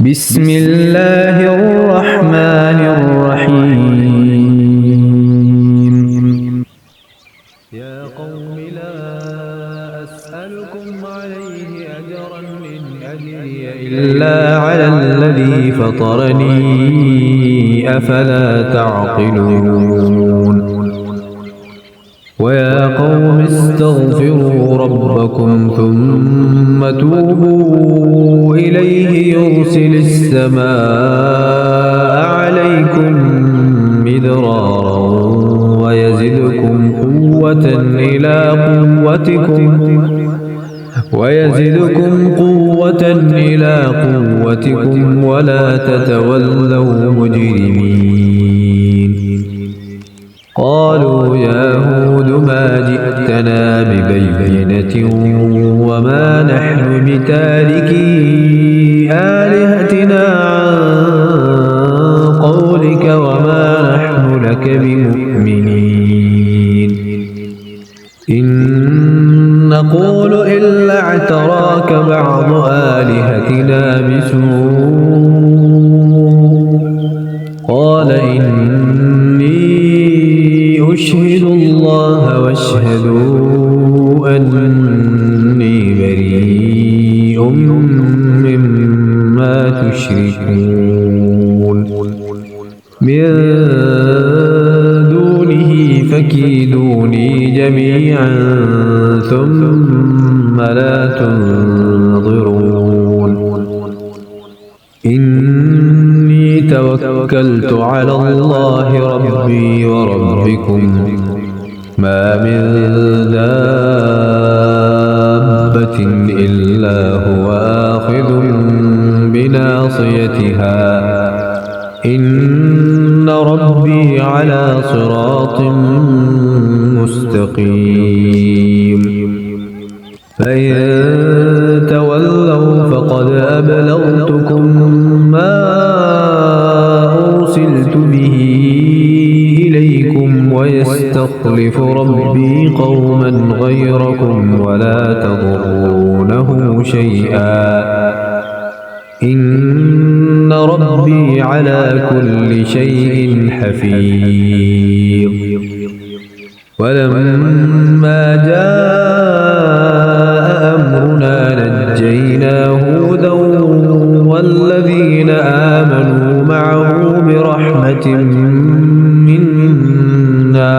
بسم الله الرحمن الرحيم. يا قوم لا أسألكم عليه أجرا إن أجري إلا على الذي فطرني أفلا تعقلون. ويا قوم استغفروا ربكم ثم توبوا إليه يرسل السماء عليكم مدرارا ويزدكم قوة إلى قوتكم ولا تتولوا مجرمين. قالوا يا هود ما جئتنا ببينة وما نحن بتاركي آلهتنا عن قولك وما نحن لك بمؤمنين. إن نقول إلا اعتراك بعض آلهتنا بسوء. قال إني أشهد الله واشهدوا أني بريء مما تشركون من دونه فكيدوني جميعا ثم لا تنظرون. إني توكلت على الله ربي وربكم ما من دابة إلا هو آخذ بناصيتها إن ربي على صراط مستقيم. فإن تولوا فقد أبلغتكم ما أرسلت به إليكم ويستخلف ربي قوما غيركم ولا تضرونه شيئا إن ربي على كل شيء حفيظ. ولما جاء أمرنا نجينا هودا والذين آمنوا معه برحمة منا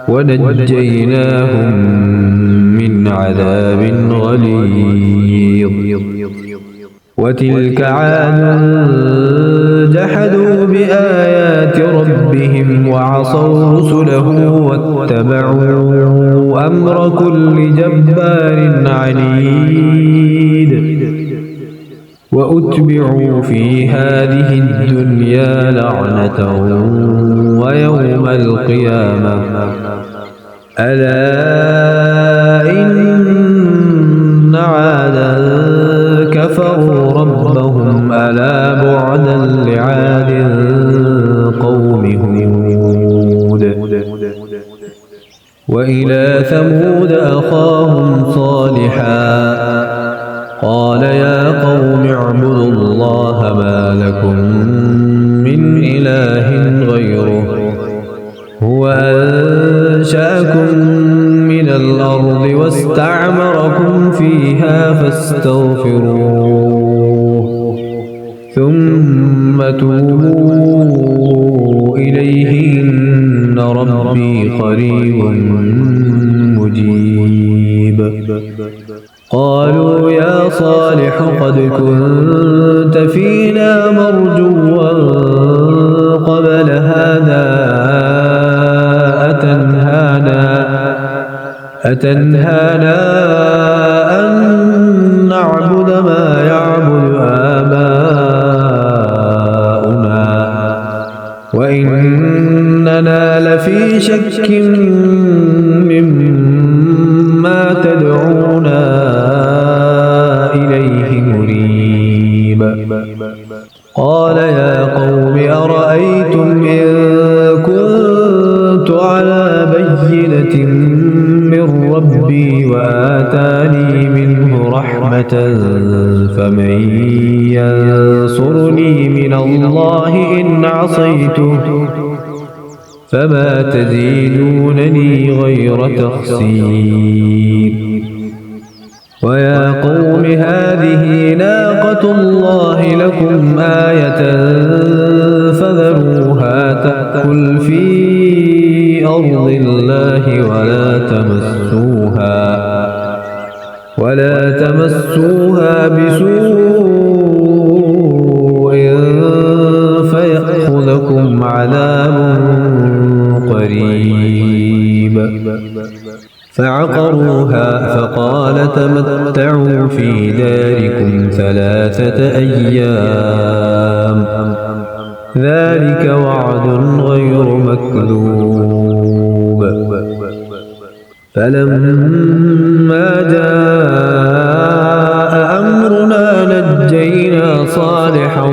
ونجيناهم من عذاب غليظ. وتلك عاد جحدوا بآيات ربهم وعصوا رسله واتبعوا أمر كل جبار عنيد. وأتبعوا في هذه الدنيا لعنة ويوم القيامة ألا إن عادا كفروا ربهم ألا بعدا لعاد قوم هود. وإلى ثمود أخاهم صالحا قال يا قوم اعبدوا الله ما لكم من إله غيره هو أنشأكم من الأرض واستعمركم فيها فاستغفروه ثم توبوا إليه إن ربي قريب مجيب. قالوا يا صالح قد كنت فينا مرجوا قبل هذا أتنهانا أن نعبد ما يعبد آباؤنا وإننا لفي شك مما تدعونا إليه مريب. قال يا قوم أرأيتم إن كنت على بينة من ربي وآتاني منه رحمة رحمة فمن ينصرني من الله إن عصيته فما تزيدونني غير تخسير ويا قوم هذه ناقة الله لكم آية فذروها تأكل في أرض الله ولا تمسوها بسوء فيأخذكم عذاب قريب فعقروها فقال تمتعوا في داركم 3 أيام ذلك وعد غير مكذوب فلما جاء أمرنا نجينا صالحا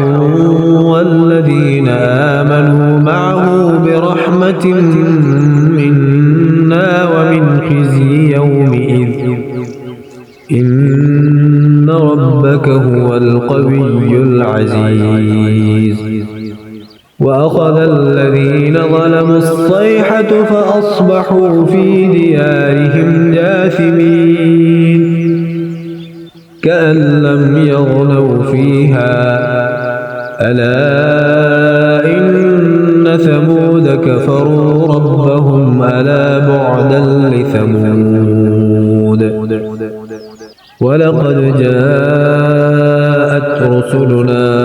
والذين آمنوا معه برحمة منا ومن خزي يومئذ إن ربك هو القوي العزيز وأخذ الذين ظلموا الصيحة فأصبحوا في ديارهم جاثمين كأن لم يغنوا فيها ألا إن ثمود كفروا ربهم ألا بعدا لثمود ولقد جاءت رسلنا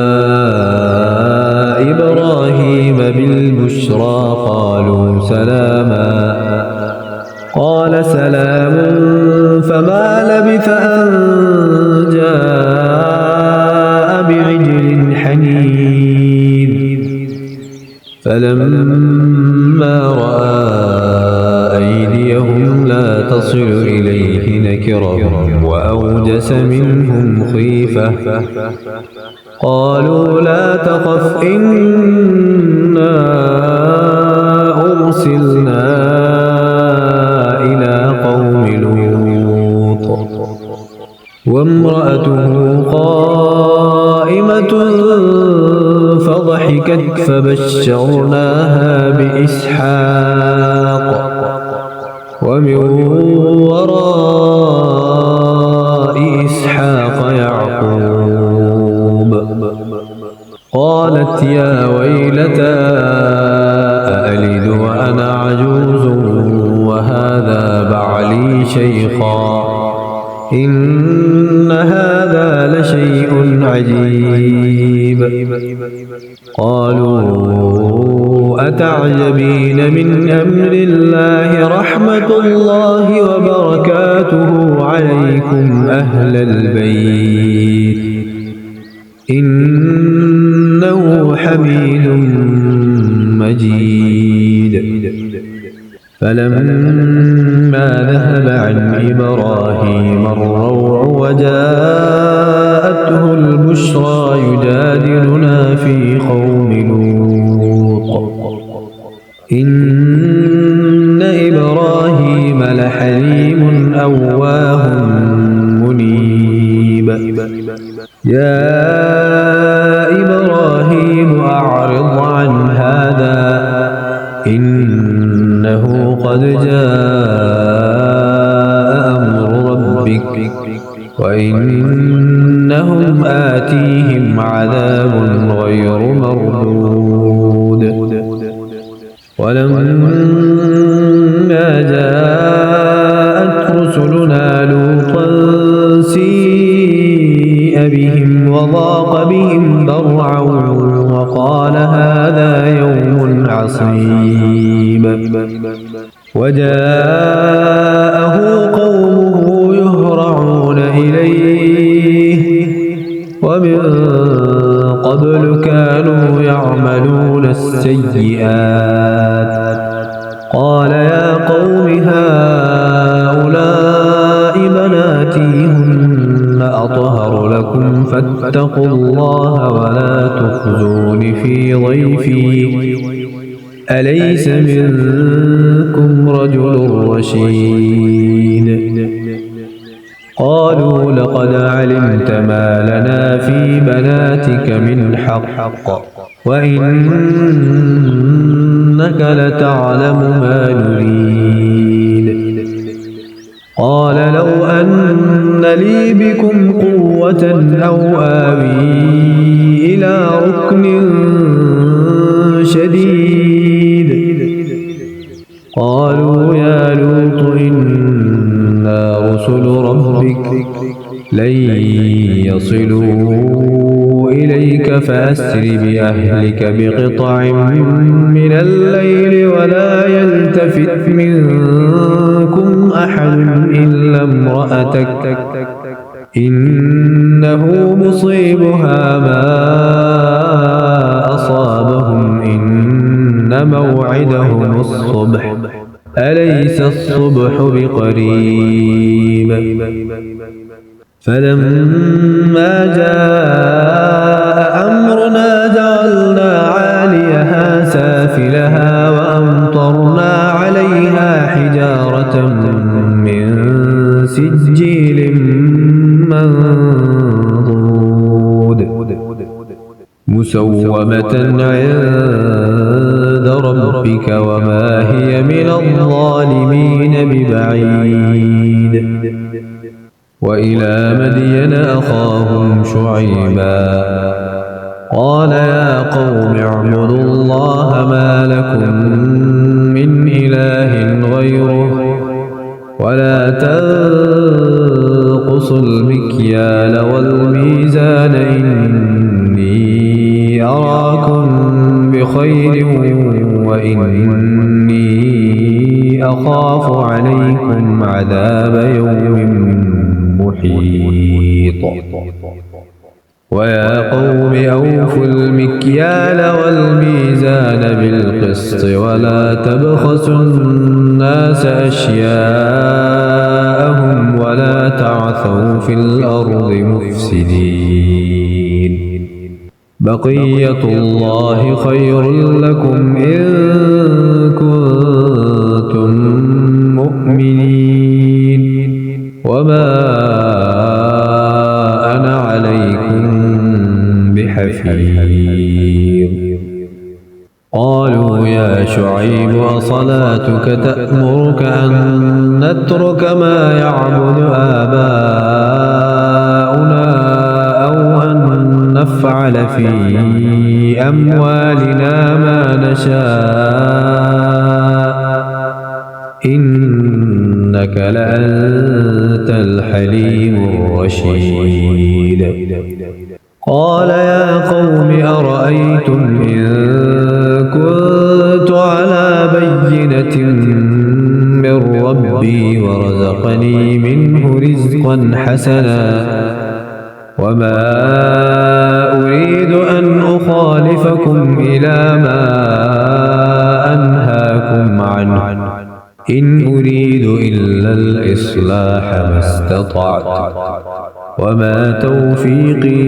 إبراهيم بالبشرى قالوا سلاما قال سلام فما لبث أن جاء بعجل حنيذ فلما رأى أيديهم لا تصل إليه نكرهم وأوجس منهم خيفة قالوا لا تخف إنا أرسلنا إلى قوم لوط وامرأته قائمة فضحكت فبشرناها بإسحاق ومن وراء إسحاق يعقوب قالت يا ويلتى أألد وأنا عجوز وهذا بعلي شيخا إن هذا لشيء عجيب قالوا أتعجبين من أمر الله رحمة الله وبركاته عليكم أهل البيت إنه حميد مجيد فلما ذهب عن إبراهيم الروع وجاءته البشرى يجادلنا في قوم لوط إن إبراهيم لحليم أواه منيب يا إبراهيم أعرض عن هذا إنه قد جاء أمر ربك وإنهم آتيهم عذاب غير مردود ولما جاءت رسلنا لوطا سيء بهم وضاق بهم ذرعا وقال هذا يوم عصيب وجاءه قومه يهرعون إليه ومن قبل كانوا يعملون السيئات قال يا قوم هؤلاء بناتي هن أطهر لكم فاتقوا الله ولا تخزون في ضيفي أليس منكم رجل رشيد قالوا لقد علمت ما لنا في بناتك من حق وإنك لتعلم ما نريد. قال لو أن لي بكم قوة أو آوي إلى ركن شديد. قالوا يا لوط إنا رسل ربك لن يصلوا إليك فأسر بأهلك بقطع من الليل ولا يلتفت منكم أحد إلا امرأتك إنه مصيبها ما أصابهم إن موعدهم الصبح أليس الصبح بقريب. فلما جاء أمرنا جعلنا عاليها سافلها وأمطرنا عليها حجارة من سجيل منضود مسومة عند ربك وما هي من الظالمين ببعيد. وإلى مدين أخاهم شعيبا قال يا قوم اعبدوا الله ما لكم من إله غيره ولا تنقصوا المكيال والميزان إني أراكم بخير وإني أخاف عليكم عذاب يوم محيط. ويا قوم أوفوا المكيال والميزان بالقسط ولا تبخسوا الناس أشياءهم ولا تعثوا في الأرض مفسدين. بقية الله خير لكم إن كنتم مؤمنين وما أنا عليكم بحفيظ. قالوا يا شعيب أصلاتك تأمرك أن نترك ما يعبد آباؤنا أو أن نفعل في أموالنا ما نشاء إنك لأنت الحليم الرشيد. قال يا قوم أرأيتم إن كنت على بينة من ربي ورزقني منه رزقا حسنا وما أريد أن أخالفكم إلى ما أنهاكم عنه إن أريد إلا الإصلاح ما استطعت وما توفيقي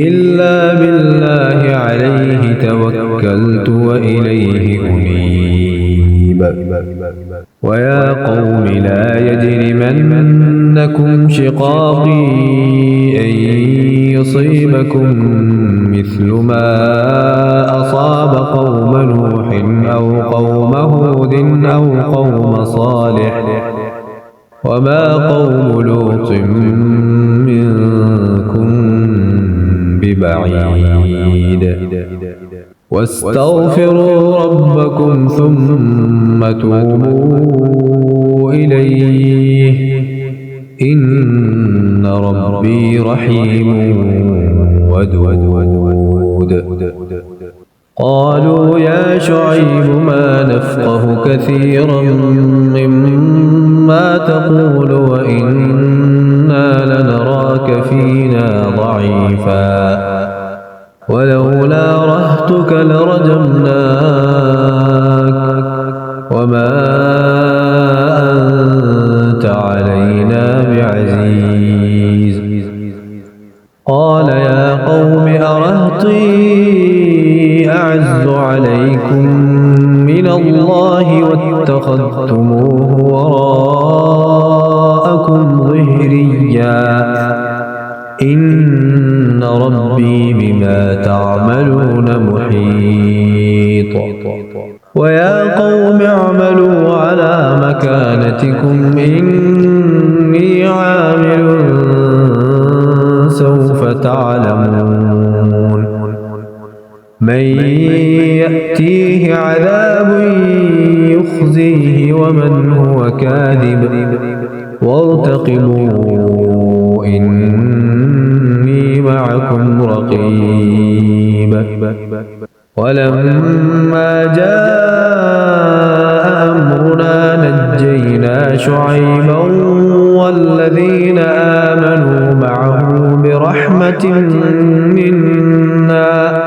إلا بالله عليه توكلت وإليه أنيب. ويا قوم لا يجرمنكم شقاقي أن يصيبكم مثل ما أصاب قوم نوح أو قوم هود أو قوم صالح وما قوم لوط منكم ببعيد. واستغفروا ربكم ثم توبوا إليه إن ربي رحيم ودود. قالوا يا شعيب ما نفقه كثيرا مما تقول وإنا لنراك فينا ضعيفا ولولا رهتك لرجمناك وما أنت علينا بعزيز. قال يا قوم أرهطي أعز عليكم من الله واتخذتموه وراءكم ظهريا ربي بما تعملون محيط ويا قوم اعملوا على مكانتكم إني عامل سوف تعلمون من يأتيه عذاب يخزيه ومن هو كاذب وارتقبوا إني معكم رقيب ولما جاء أمرنا نجينا شعيبا والذين آمنوا معه برحمة منا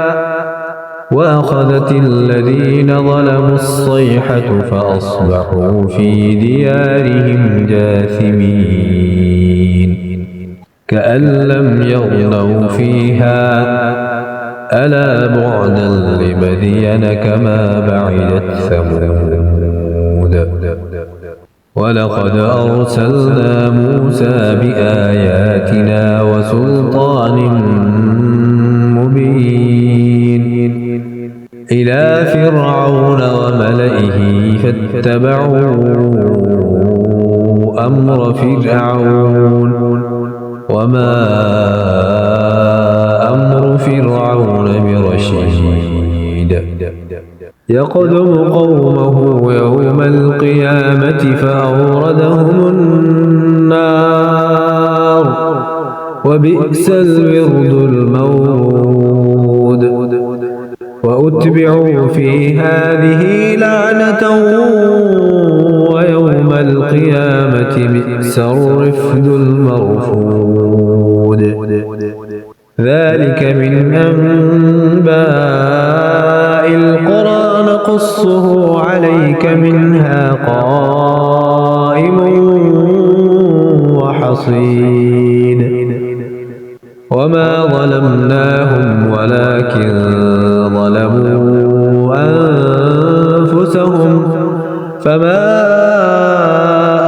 وأخذت الذين ظلموا الصيحة فأصبحوا في ديارهم جاثمين كأن لم يغنوا فيها ألا بعدا لمدين كما بعدت ثمود ولقد أرسلنا موسى بآياتنا وسلطان مبين إلى فرعون وملئه فاتبعوا أمر فرعون وما أمر فرعون برشيد يقدم قومه يوم القيامة فأوردهم النار وبئس الورد المورود وأتبعوا في هذه لعنة ويوم القيامة بئس الرفد المرفود ذلك من أنباء القرى نقصه عليك منها قائم وحصيد وما ظلمناهم ولكن ظلموا أنفسهم فما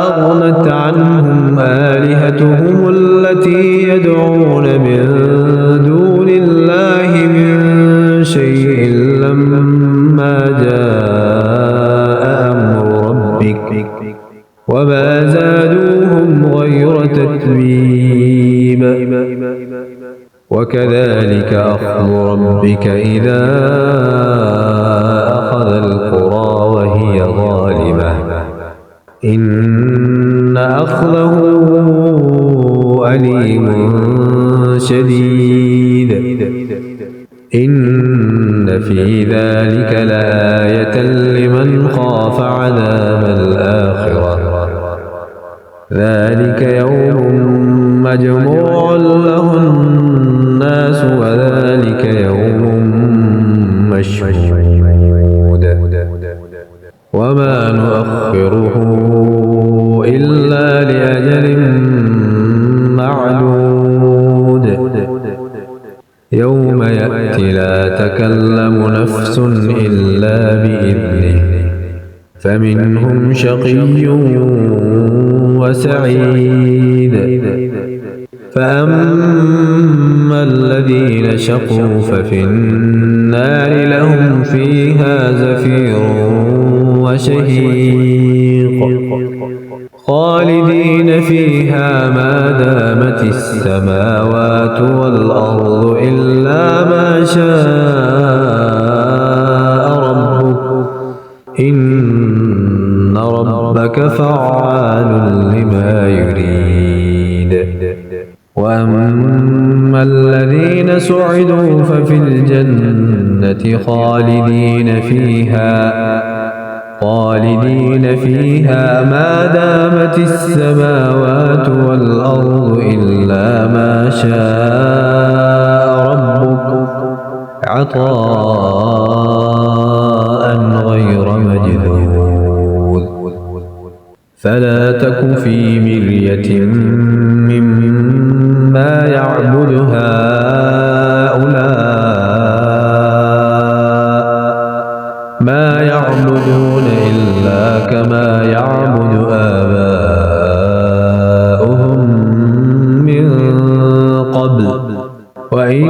أغنت عنهم آلهتهم التي يدعون من دون الله من شيء لما جاء أمر ربك وما زادوهم غير تتبيب وكذلك أخذ ربك إذا أخذ القرى وهي ظالمة إن أخذه أليم شديد إن في ذلك لآية لمن خاف عذاب الآخرة ذلك يوم مجموع له الناس وذلك يوم مشهود وما نؤخره إلا لأجل معدود يوم يأتي لا تكلم نفس إلا بإذنه فمنهم شقي وسعيد فأما الذين شقوا ففي النار لهم فيها زفير وشهيق خالدين فيها ما دامت السماوات والأرض إلا ما شاء ربك إن ربك فعال لما يريد وأما الذين سعدوا ففي الجنة خالدين فيها ما دامت السماوات والأرض إلا ما شاء ربك عطاء غير مجذوذ فلا تك في مرية مما يعبد هؤلاء ما يعبدون إلا كما يعبد آباؤهم من قبل وإن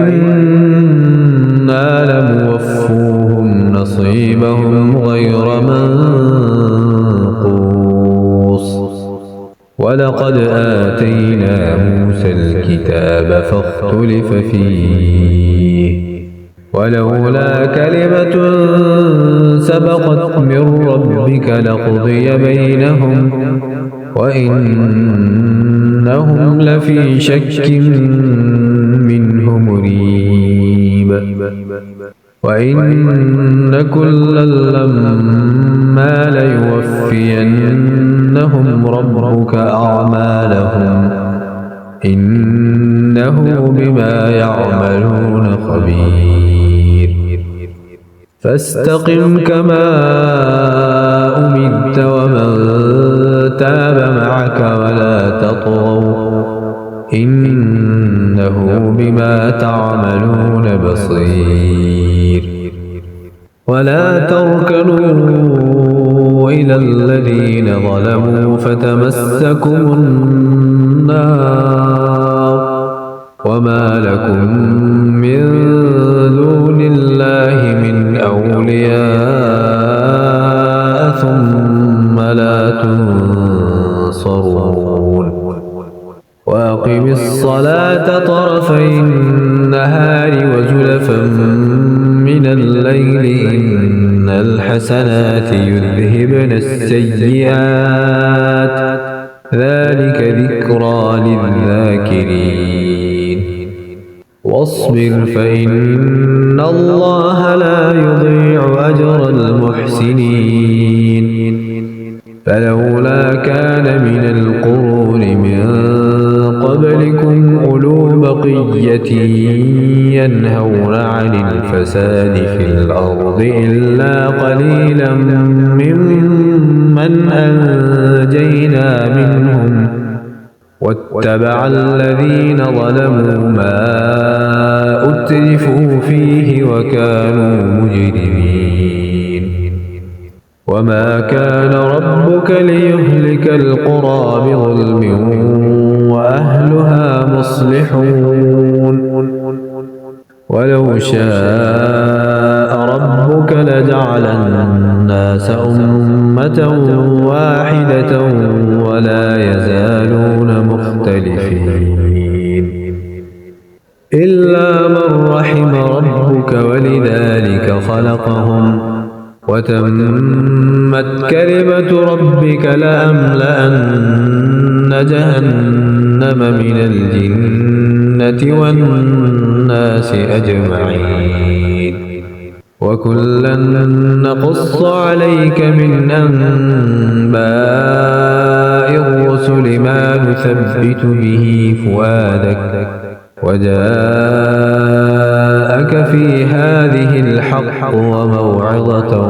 وإنا لموفوهم نصيبهم غير منقوص ولقد آتينا موسى الكتاب فاختلف فيه ولولا كلمة سبقت من ربك لقضي بينهم وإنهم لفي شك منه مريب وإن كلا لما ليوفينهم ربك أعمالهم إنه بما يعملون خبير فاستقم كما أمرت ومن تاب معك ولا تطغوا إنه بما تعملون بصير ولا تركنوا إلى الذين ظلموا فتمسكم النار وما لكم من دون الله من أولياء ثم لا تنصرون وأقم الصلاة طرفي النهار وزلفا من الليل إن الحسنات يذهبن السيئات ذلك ذكرى للذاكرين واصبر فإن الله لا يضيع أجر المحسنين فلولا كان من القرون من قبلكم أولو بقية ينهون عن الفساد في الأرض إلا قليلا ممن أنجينا منهم واتبع الذين ظلموا ما أترفوا فيه وكانوا مجرمين وما كان ربك ليهلك القرى بظلم وأهلها مصلحون ولو شاء ربك لجعل الناس أمة واحدة ولا يزالون مختلفين إلا من رحم ربك ولذلك خلقهم وتمت كلمة ربك لأملأن جهنم من الجنة والناس أجمعين وكلا نقص عليك من أنباء الرسل ما نثبت به فؤادك وجاءك في هذه الحق وموعظة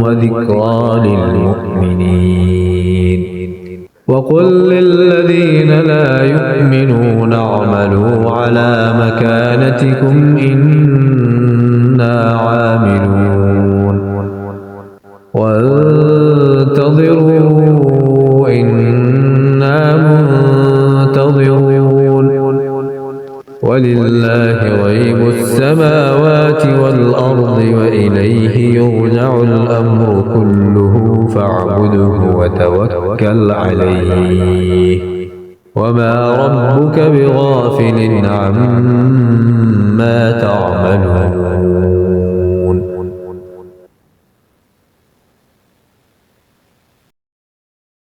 وذكرى للمؤمنين وقل للذين لا يؤمنون اعملوا على مكانتكم إنا عاملون وانتظروا إنا منتظرون ولله غيب السماوات والأرض وإليه يرجع الأمر كله فاعبده وتوكل عليه وما ربك بغافل عما تعملون